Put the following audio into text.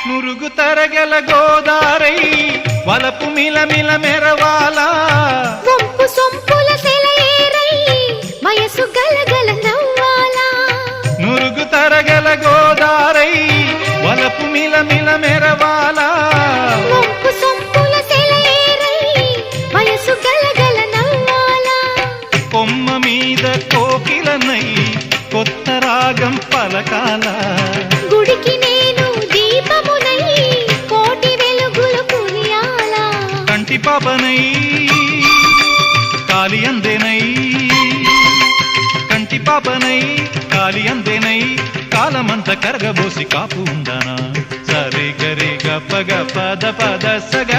నురుగు తరగల గోదారై వలపు మిలమిల మెరవాలా వంపు సొంపుల సెలయేరై వయసు గలగల నవ్వాలా నురుగు తరగల గోదారై వలపు మిలమిల మెరవాలా వంపు సొంపుల సెలయేరై వయసు గలగల నవ్వాలా కొమ్మ మీద కోకిలనై కొత్త రాగం పలకాల గుడికి నేను దీపమునై కోటి వెలుగులు కురియాలా కంటి పాపనై కాలి అందేనై కంటి పాపనై కాలి అందేనై కాలమంత కరగబోసి కాపు ఉందనా సరి గరి గప గ పద పద సగ